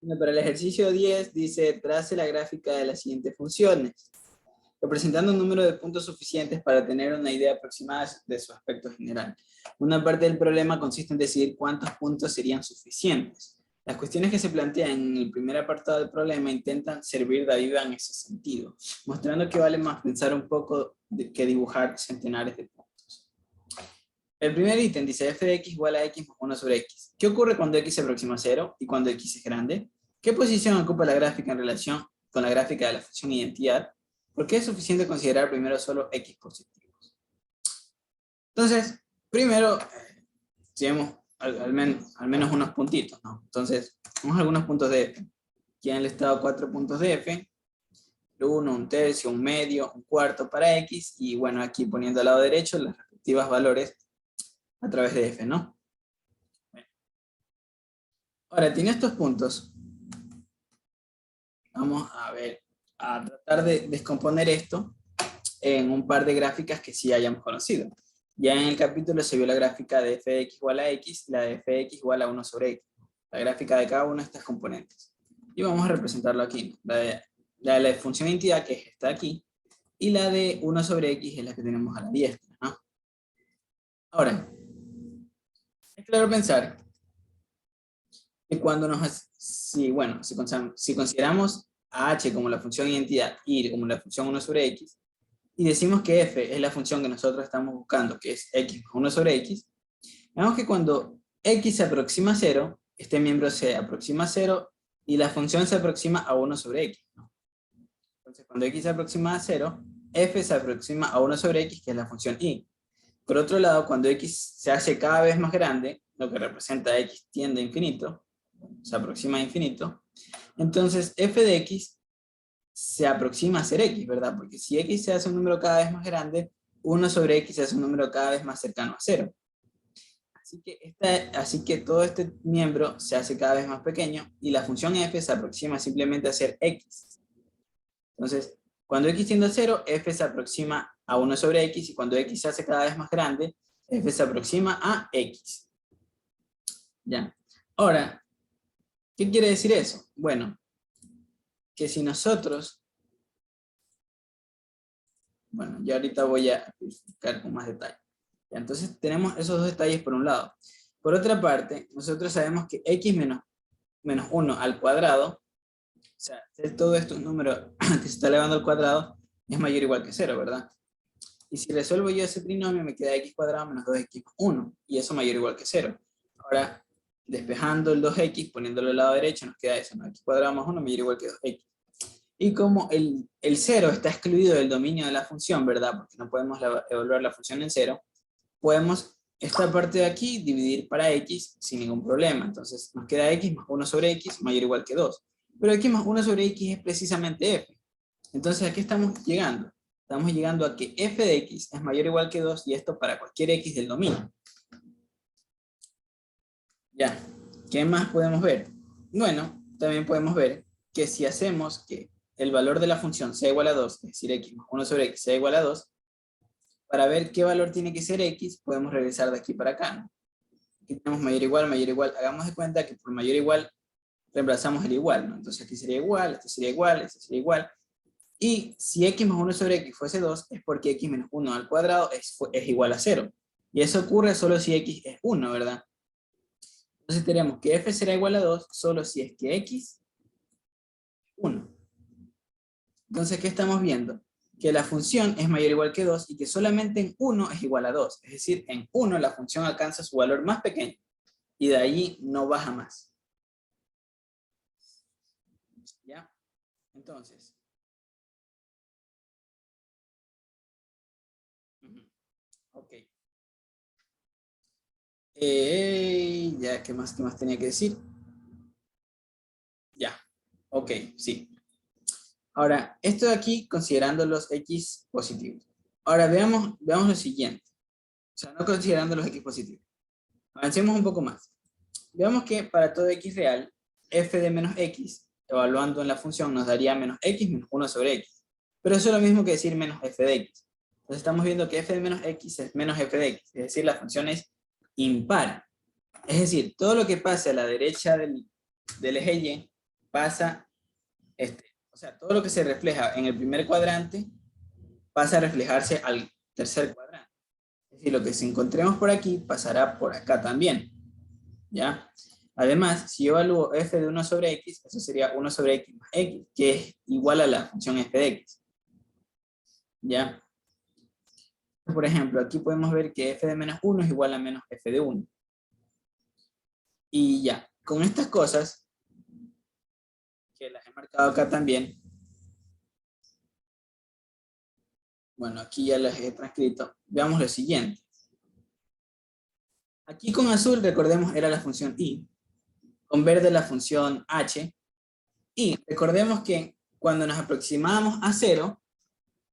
Bueno, para el ejercicio 10 dice, trace la gráfica de las siguientes funciones, representando un número de puntos suficientes para tener una idea aproximada de su aspecto general. Una parte del problema consiste en decidir cuántos puntos serían suficientes. Las cuestiones que se plantean en el primer apartado del problema intentan servir de ayuda en ese sentido, mostrando que vale más pensar un poco que dibujar centenares de puntos. El primer ítem dice f de x igual a x más 1 sobre x. ¿Qué ocurre cuando x se aproxima a 0 y cuando x es grande? ¿Qué posición ocupa la gráfica en relación con la gráfica de la función identidad? ¿Por qué es suficiente considerar primero solo x positivos? Entonces, primero, tenemos al menos unos puntitos, ¿no? Entonces, tenemos algunos puntos de f. Aquí han listado 4 puntos de f. 1, un tercio, un medio, un cuarto para x. Y bueno, aquí poniendo al lado derecho las respectivas valores a través de f, ¿no? Bueno. Ahora, tiene estos puntos. Vamos a ver, a tratar de descomponer esto en un par de gráficas que sí hayamos conocido. Ya en el capítulo se vio la gráfica de f de x igual a x, la de f de x igual a 1 sobre x. La gráfica de cada una de estas componentes. Y vamos a representarlo aquí. La de la función de identidad, que es esta aquí, y la de 1 sobre x es la que tenemos a la diestra, ¿no? Ahora, es claro pensar que cuando si consideramos a h como la función de identidad y como la función 1 sobre x, y decimos que f es la función que nosotros estamos buscando, que es x más 1 sobre x, vemos que cuando x se aproxima a 0, este miembro se aproxima a 0 y la función se aproxima a 1 sobre x, ¿no? Entonces, cuando x se aproxima a 0, f se aproxima a 1 sobre x, que es la función y. Por otro lado, cuando x se hace cada vez más grande, lo que representa x tiende a infinito, se aproxima a infinito, entonces f de x se aproxima a ser x, ¿verdad? Porque si x se hace un número cada vez más grande, 1 sobre x se hace un número cada vez más cercano a 0. Así que todo este miembro se hace cada vez más pequeño y la función f se aproxima simplemente a ser x. Entonces, cuando x tiende a 0, f se aproxima a 1 sobre x, y cuando x se hace cada vez más grande, f se aproxima a x. Ya. Ahora, ¿qué quiere decir eso? Bueno, que si nosotros... Bueno, ya ahorita voy a explicar con más detalle. Entonces tenemos esos dos detalles por un lado. Por otra parte, nosotros sabemos que x menos 1 al cuadrado, o sea, todo esto es un número que se está elevando al cuadrado, es mayor o igual que 0, ¿verdad? Y si resuelvo yo ese trinomio, me queda x cuadrado menos 2x más 1, y eso mayor o igual que 0. Ahora, despejando el 2x, poniéndolo al lado derecho, nos queda eso, ¿no? X cuadrado más 1 mayor o igual que 2x. Y como el 0 está excluido del dominio de la función, ¿verdad? Porque no podemos evaluar la función en 0, podemos esta parte de aquí dividir para x sin ningún problema. Entonces nos queda x más 1 sobre x mayor o igual que 2. Pero x más 1 sobre x es precisamente f. Entonces, ¿a qué estamos llegando? Estamos llegando a que f de x es mayor o igual que 2, y esto para cualquier x del dominio. Ya, ¿qué más podemos ver? Bueno, también podemos ver que si hacemos que el valor de la función sea igual a 2, es decir, x más 1 sobre x sea igual a 2, para ver qué valor tiene que ser x, podemos regresar de aquí para acá, ¿no? Aquí tenemos mayor o igual, hagamos de cuenta que por mayor o igual reemplazamos el igual, ¿no? Entonces aquí sería igual, esto sería igual, esto sería igual. Y si x más 1 sobre x fuese 2, es porque x menos 1 al cuadrado es igual a 0. Y eso ocurre solo si x es 1, ¿verdad? Entonces tenemos que f será igual a 2 solo si es que x es 1. Entonces, ¿qué estamos viendo? Que la función es mayor o igual que 2 y que solamente en 1 es igual a 2. Es decir, en 1 la función alcanza su valor más pequeño y de ahí no baja más. ¿Ya? Entonces. Ok. Ya, ¿qué más tenía que decir? Ya. Ok, sí. Ahora, esto de aquí considerando los x positivos. Ahora veamos lo siguiente. O sea, no considerando los x positivos. Avancemos un poco más. Veamos que para todo x real, f de menos x, evaluando en la función, nos daría menos x menos 1 sobre x. Pero eso es lo mismo que decir menos f de x. Entonces estamos viendo que f de menos x es menos f de x. Es decir, la función es impar. Es decir, todo lo que pase a la derecha del eje y pasa, o sea, todo lo que se refleja en el primer cuadrante pasa a reflejarse al tercer cuadrante. Es decir, lo que se encontremos por aquí pasará por acá también, ¿ya? Además, si yo evalúo f de 1 sobre x, eso sería 1 sobre x más x, que es igual a la función f de x, ¿ya? Por ejemplo, aquí podemos ver que f de menos 1 es igual a menos f de 1. Y ya, con estas cosas, que las he marcado acá también, bueno, aquí ya las he transcrito, veamos lo siguiente. Aquí con azul, recordemos, era la función y, con verde la función h, y recordemos que cuando nos aproximábamos a 0,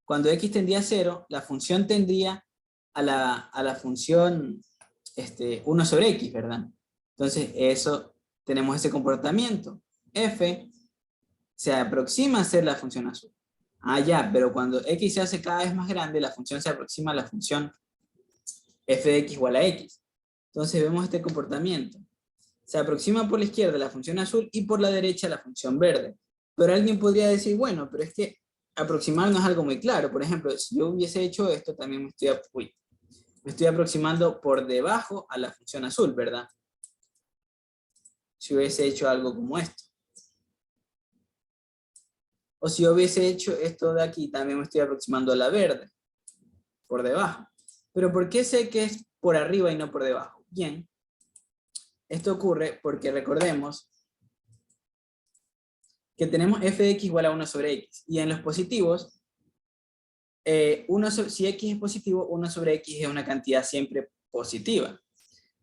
cuando x tendría a 0, la función tendría a la función 1 sobre x, ¿verdad? Entonces, eso, tenemos ese comportamiento. F se aproxima a ser la función azul. Ah, ya, pero cuando x se hace cada vez más grande, la función se aproxima a la función f de x igual a x. Entonces vemos este comportamiento. Se aproxima por la izquierda la función azul y por la derecha la función verde. Pero alguien podría decir, bueno, pero es que aproximar no es algo muy claro. Por ejemplo, si yo hubiese hecho esto, también me estoy aproximando por debajo a la función azul, ¿verdad? Si hubiese hecho algo como esto. O si yo hubiese hecho esto de aquí, también me estoy aproximando a la verde, por debajo. Pero ¿por qué sé que es por arriba y no por debajo? Bien, esto ocurre porque recordemos que tenemos f de x igual a 1 sobre x. Y en los positivos, si x es positivo, 1 sobre x es una cantidad siempre positiva.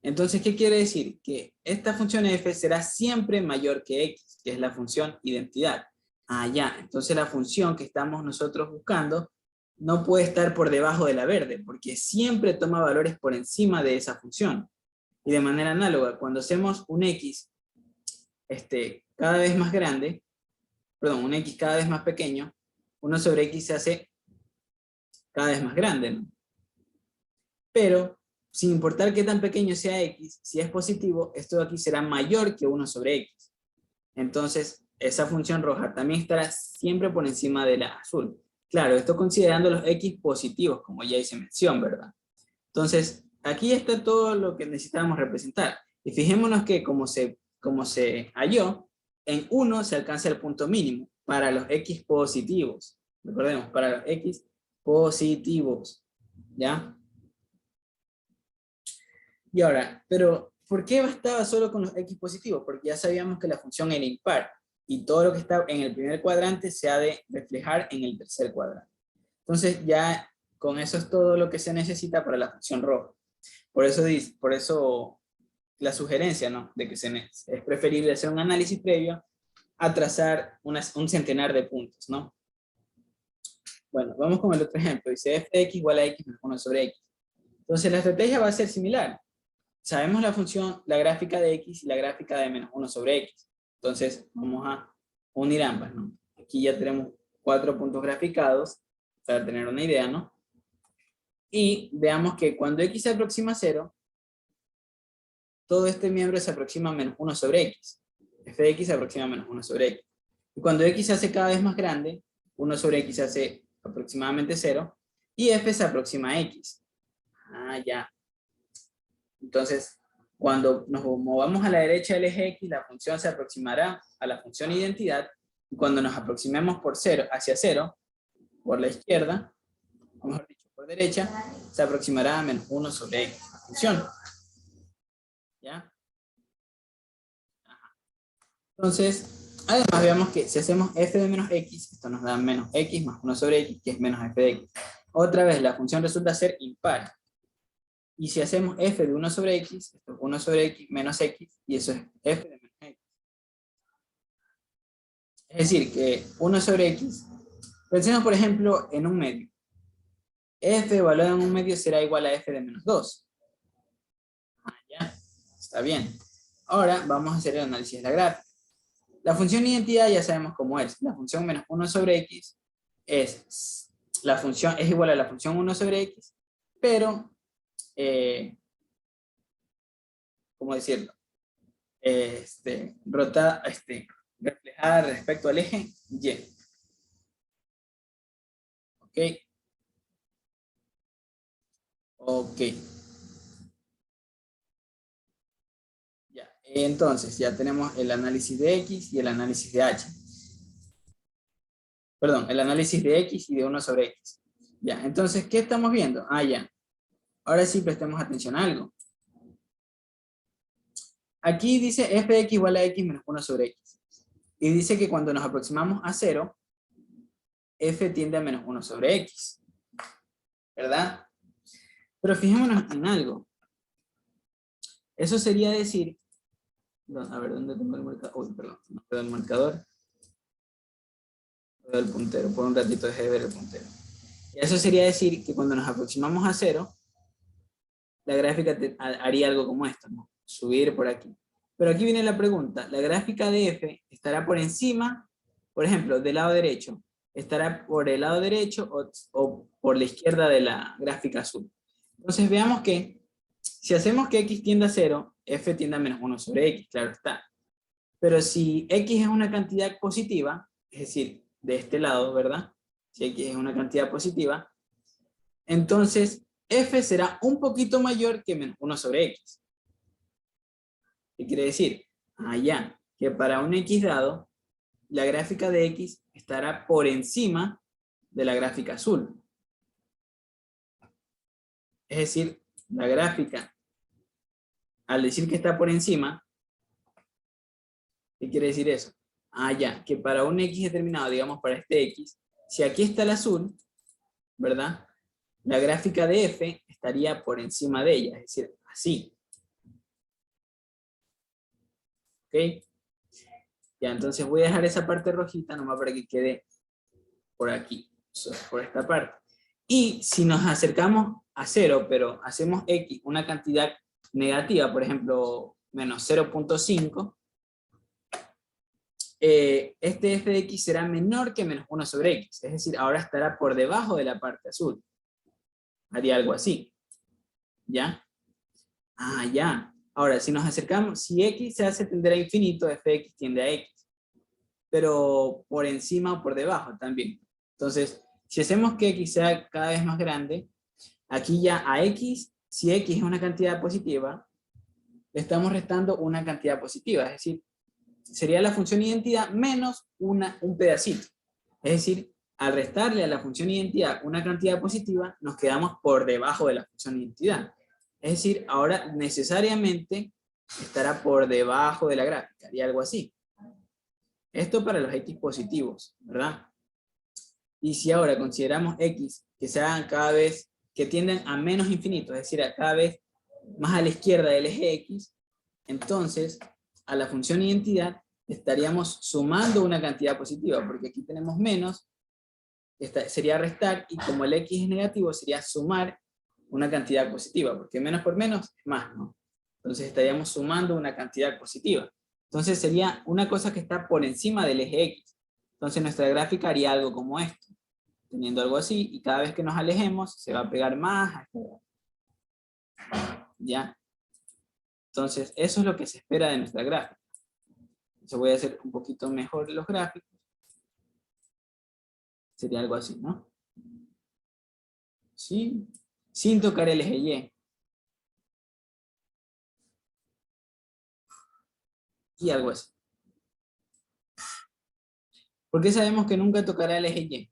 Entonces, ¿qué quiere decir? Que esta función f será siempre mayor que x, que es la función identidad. Ah, ya. Entonces la función que estamos nosotros buscando no puede estar por debajo de la verde, porque siempre toma valores por encima de esa función. Y de manera análoga, cuando hacemos un x cada vez más grande, perdón, un x cada vez más pequeño, 1 sobre x se hace cada vez más grande, ¿no? Pero, sin importar qué tan pequeño sea x, si es positivo, esto de aquí será mayor que 1 sobre x. Entonces, esa función roja también estará siempre por encima de la azul. Claro, esto considerando los x positivos, como ya hice mención, ¿verdad? Entonces, aquí está todo lo que necesitamos representar. Y fijémonos que como se halló, en 1 se alcanza el punto mínimo para los x positivos. Recordemos, para los x positivos. ¿Ya? Y ahora, pero ¿por qué bastaba solo con los x positivos? Porque ya sabíamos que la función era impar. Y todo lo que está en el primer cuadrante se ha de reflejar en el tercer cuadrante. Entonces ya con eso es todo lo que se necesita para la función roja. Por eso la sugerencia, ¿no? De que es preferible hacer un análisis previo a trazar un centenar de puntos, ¿no? Bueno, vamos con el otro ejemplo. Dice f de x igual a x menos 1 sobre x. Entonces la estrategia va a ser similar. Sabemos la función, la gráfica de x y la gráfica de menos 1 sobre x. Entonces vamos a unir ambas, ¿no? Aquí ya tenemos 4 puntos graficados para tener una idea, ¿no? Y veamos que cuando x se aproxima a 0, todo este miembro se aproxima a menos 1 sobre x. F de x se aproxima a menos 1 sobre x. Y cuando x se hace cada vez más grande, 1 sobre x se hace aproximadamente 0, y f se aproxima a x. Ah, ya. Entonces, cuando nos movamos a la derecha del eje x, la función se aproximará a la función identidad, y cuando nos aproximemos hacia 0, por la izquierda, o mejor dicho, por derecha, se aproximará a menos 1 sobre x, la función. ¿Ya? Entonces, además veamos que si hacemos f de menos x, esto nos da menos x más 1 sobre x, que es menos f de x. Otra vez, la función resulta ser impar. Y si hacemos f de 1 sobre x, esto es 1 sobre x menos x, y eso es f de menos x. Es decir, que 1 sobre x, pensemos por ejemplo en un medio. F evaluado en un medio será igual a f de menos 2. Ah, ya, está bien. Ahora vamos a hacer el análisis de la gráfica. La función identidad ya sabemos cómo es. La función menos 1 sobre x es igual a la función 1 sobre x, pero, ¿cómo decirlo? reflejada respecto al eje Y. ¿Ok? Ok. Ya. Entonces, ya tenemos el análisis de X y el análisis de H. Perdón, el análisis de X y de 1 sobre X. Ya, entonces, ¿qué estamos viendo? Ah, ya. Ahora sí prestemos atención a algo. Aquí dice f de x igual a x menos 1 sobre x. Y dice que cuando nos aproximamos a 0, f tiende a menos 1 sobre x. ¿Verdad? Pero fijémonos en algo. Eso sería decir... A ver, ¿dónde tengo el marcador? Uy, perdón, no veo el marcador. No veo el puntero. Por un ratito dejé de ver el puntero. Eso sería decir que cuando nos aproximamos a 0, la gráfica haría algo como esto, ¿no? Subir por aquí. Pero aquí viene la pregunta, ¿la gráfica de f estará por encima, por ejemplo, del lado derecho? ¿Estará por el lado derecho o por la izquierda de la gráfica azul? Entonces veamos que si hacemos que x tienda a 0, f tiende a menos 1 sobre x, claro está. Pero si x es una cantidad positiva, es decir, de este lado, ¿verdad? Si x es una cantidad positiva, entonces f será un poquito mayor que menos 1 sobre x. ¿Qué quiere decir? Allá, que para un x dado, la gráfica de x estará por encima de la gráfica azul. Es decir, la gráfica, al decir que está por encima, ¿qué quiere decir eso? Ya, que para un x determinado, digamos para este x, si aquí está el azul, ¿verdad? La gráfica de f estaría por encima de ella, es decir, así. ¿Ok? Ya, entonces voy a dejar esa parte rojita nomás para que quede por aquí, por esta parte. Y si nos acercamos a 0, pero hacemos x una cantidad negativa, por ejemplo, menos 0.5, este f de x será menor que menos 1 sobre x, es decir, ahora estará por debajo de la parte azul. Haría algo así. ¿Ya? Ya. Ahora, si nos acercamos, si x se hace tender a infinito, f de x tiende a x. Pero por encima o por debajo también. Entonces, si hacemos que x sea cada vez más grande, aquí ya a x, si x es una cantidad positiva, le estamos restando una cantidad positiva, es decir, sería la función identidad menos un pedacito. Es decir, al restarle a la función identidad una cantidad positiva, nos quedamos por debajo de la función identidad. Es decir, ahora necesariamente estará por debajo de la gráfica, y algo así. Esto para los x positivos, ¿verdad? Y si ahora consideramos x que sean cada vez, que tienden a menos infinito, es decir, a cada vez más a la izquierda del eje x, entonces a la función identidad estaríamos sumando una cantidad positiva, porque aquí tenemos menos, sería restar, y como el x es negativo, sería sumar una cantidad positiva, porque menos por menos es más, ¿no? Entonces estaríamos sumando una cantidad positiva. Entonces sería una cosa que está por encima del eje x. Entonces nuestra gráfica haría algo como esto, teniendo algo así, y cada vez que nos alejemos se va a pegar más a esta gráfica. ¿Ya? Entonces eso es lo que se espera de nuestra gráfica. Entonces voy a hacer un poquito mejor los gráficos. Sería algo así, ¿no? ¿Sí? Sin tocar el eje Y. Y algo así. ¿Por qué sabemos que nunca tocará el eje Y?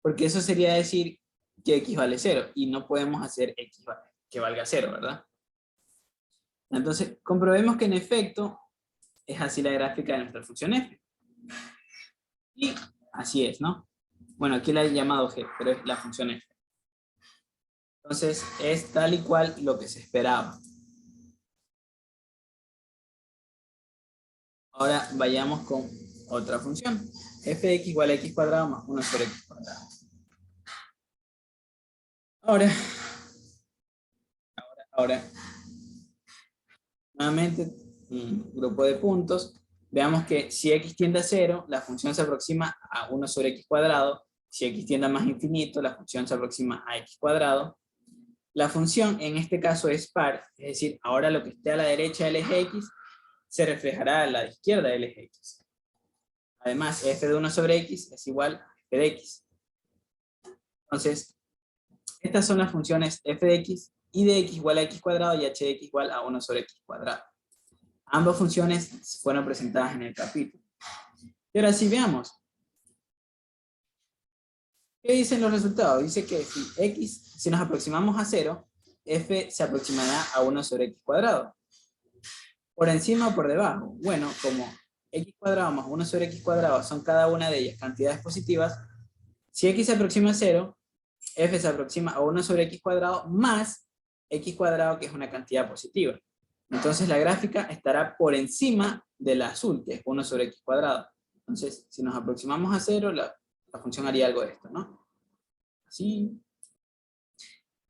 Porque eso sería decir que x vale 0, y no podemos hacer x que valga 0, ¿verdad? Entonces, comprobemos que en efecto es así la gráfica de nuestra función f. Y así es, ¿no? Bueno, aquí la he llamado g, pero es la función f. Entonces, es tal y cual lo que se esperaba. Ahora vayamos con otra función. F de x igual a x cuadrado más 1 sobre x cuadrado. Ahora, nuevamente, un grupo de puntos. Veamos que si x tiende a 0, la función se aproxima a 1 sobre x cuadrado. Si x tiende a más infinito, la función se aproxima a x cuadrado. La función en este caso es par, es decir, ahora lo que esté a la derecha del eje x se reflejará a la izquierda del eje X. Además, f de 1 sobre x es igual a f de x. Entonces, estas son las funciones f de x y de x igual a x cuadrado y h de x igual a 1 sobre x cuadrado. Ambas funciones fueron presentadas en el capítulo. Y ahora sí veamos. ¿Qué dicen los resultados? Dice que si nos aproximamos a 0, f se aproximará a 1 sobre x cuadrado. ¿Por encima o por debajo? Bueno, como x cuadrado más 1 sobre x cuadrado son cada una de ellas cantidades positivas, si x se aproxima a 0, f se aproxima a 1 sobre x cuadrado más x cuadrado, que es una cantidad positiva. Entonces la gráfica estará por encima del azul, que es 1 sobre x cuadrado. Entonces, si nos aproximamos a 0, la función haría algo de esto, ¿no? Así.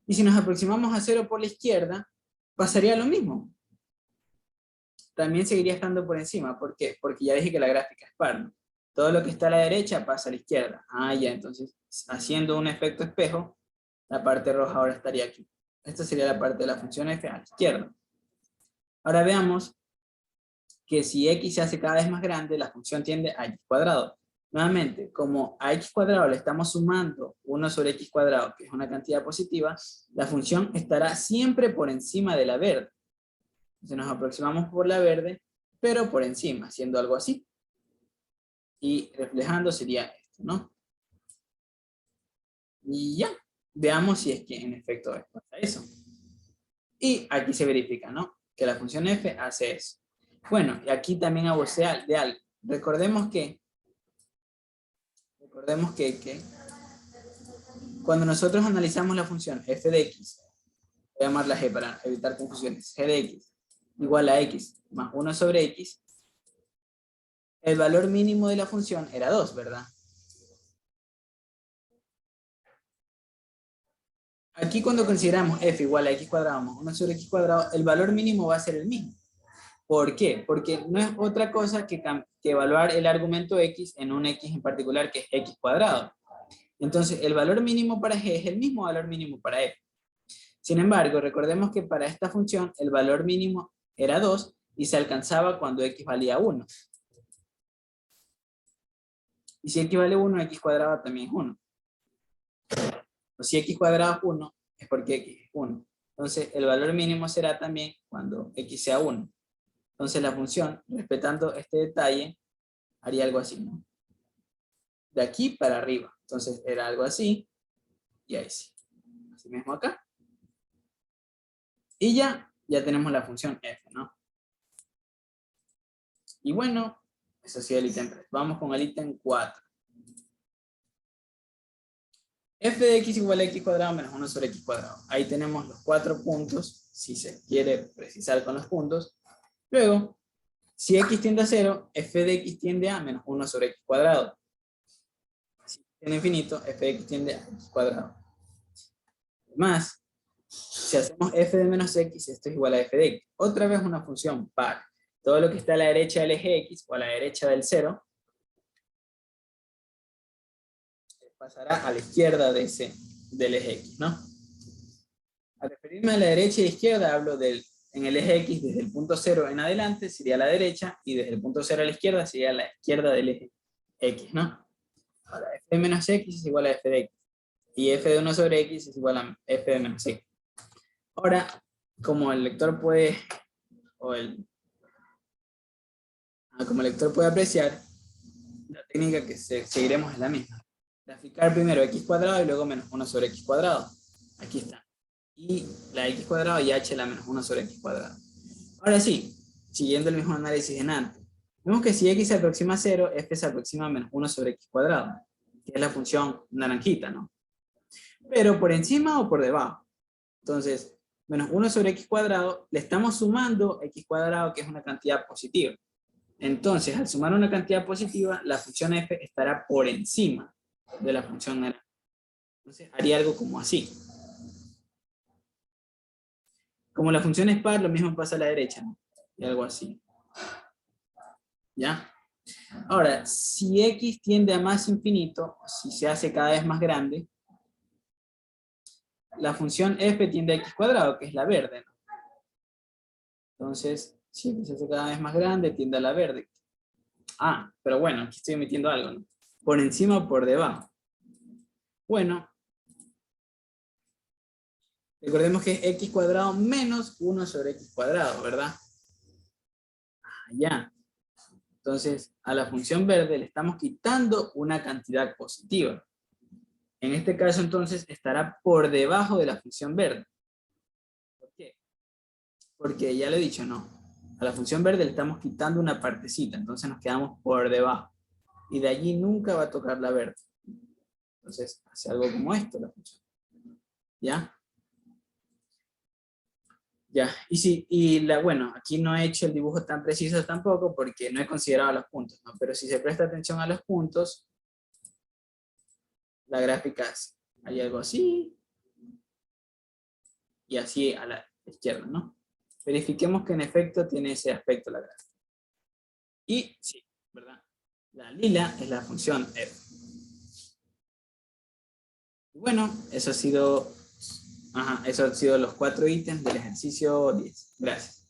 Y si nos aproximamos a 0 por la izquierda, pasaría lo mismo. También seguiría estando por encima. ¿Por qué? Porque ya dije que la gráfica es par, ¿no? Todo lo que está a la derecha pasa a la izquierda. Ah, ya, entonces, haciendo un efecto espejo, la parte roja ahora estaría aquí. Esta sería la parte de la función f a la izquierda. Ahora veamos que si x se hace cada vez más grande, la función tiende a x cuadrado. Nuevamente, como a x cuadrado le estamos sumando 1 sobre x cuadrado, que es una cantidad positiva, la función estará siempre por encima de la verde. Entonces nos aproximamos por la verde, pero por encima, haciendo algo así. Y reflejando sería esto, ¿no? Y ya, veamos si es que en efecto pasa eso. Y aquí se verifica, ¿no? Que la función f hace eso. Bueno, y aquí también abusé de algo. Recordemos que cuando nosotros analizamos la función f de x, voy a llamarla g para evitar confusiones, g de x igual a x más 1 sobre x, el valor mínimo de la función era 2, ¿verdad? Aquí cuando consideramos f igual a x cuadrado más 1 sobre x cuadrado, el valor mínimo va a ser el mismo. ¿Por qué? Porque no es otra cosa que evaluar el argumento x en un x en particular, que es x cuadrado. Entonces, el valor mínimo para g es el mismo valor mínimo para f. Sin embargo, recordemos que para esta función el valor mínimo era 2 y se alcanzaba cuando x valía 1. Y si x vale 1, x cuadrado también es 1. O si x cuadrado es 1, es porque x es 1. Entonces, el valor mínimo será también cuando x sea 1. Entonces, la función, respetando este detalle, haría algo así, ¿no? De aquí para arriba. Entonces, era algo así, y ahí sí. Así mismo acá. Y ya tenemos la función f, ¿no? Y bueno, eso sí el ítem 3. Vamos con el ítem 4. F de x igual a x cuadrado menos 1 sobre x cuadrado. Ahí tenemos los 4 puntos, si se quiere precisar con los puntos. Luego, si x tiende a 0, f de x tiende a menos 1 sobre x cuadrado. Si tiene infinito, f de x tiende a x cuadrado. Además, si hacemos f de menos x, esto es igual a f de x. Otra vez una función par. Todo lo que está a la derecha del eje x o a la derecha del 0 pasará a la izquierda del eje x, ¿no? Al referirme a la derecha y izquierda, hablo en el eje x desde el punto 0 en adelante sería la derecha, y desde el punto 0 a la izquierda sería la izquierda del eje x, ¿no? Ahora, f de menos x es igual a f de x, y f de 1 sobre x es igual a f de menos x. Ahora, como el lector puede, como el lector puede apreciar, la técnica que seguiremos es la misma. Graficar primero x cuadrado y luego menos 1 sobre x cuadrado. Aquí está. Y la x cuadrado y h la menos 1 sobre x cuadrado. Ahora sí, siguiendo el mismo análisis en antes. Vemos que si x se aproxima a 0, f se aproxima a menos 1 sobre x cuadrado, que es la función naranjita, ¿no? Pero por encima o por debajo. Entonces, menos 1 sobre x cuadrado, le estamos sumando x cuadrado, que es una cantidad positiva. Entonces, al sumar una cantidad positiva, la función f estará por encima de la función naranja. Entonces, haría algo como así. Como la función es par, lo mismo pasa a la derecha, ¿no? Y algo así. ¿Ya? Ahora, si x tiende a más infinito, si se hace cada vez más grande, la función f tiende a x cuadrado, que es la verde, ¿no? Entonces, Sí, pues se hace cada vez más grande, tiende a la verde. Ah, pero bueno, aquí estoy omitiendo algo, ¿no? Por encima o por debajo. Bueno, recordemos que es x cuadrado menos 1 sobre x cuadrado, ¿verdad? Ah, ya. Entonces, a la función verde le estamos quitando una cantidad positiva. En este caso, entonces, estará por debajo de la función verde. ¿Por qué? Porque ya lo he dicho, ¿no? A la función verde le estamos quitando una partecita, entonces nos quedamos por debajo. Y de allí nunca va a tocar la verde. Entonces, hace algo como esto la función. ¿Ya? Ya. Bueno, aquí no he hecho el dibujo tan preciso tampoco porque no he considerado los puntos, ¿no? Pero si se presta atención a los puntos, la gráfica es, hay algo así, y así a la izquierda, ¿no? Verifiquemos que en efecto tiene ese aspecto la gráfica. Y sí, ¿verdad? La lila es la función f. Y bueno, eso ha sido los 4 ítems del ejercicio 10. Gracias.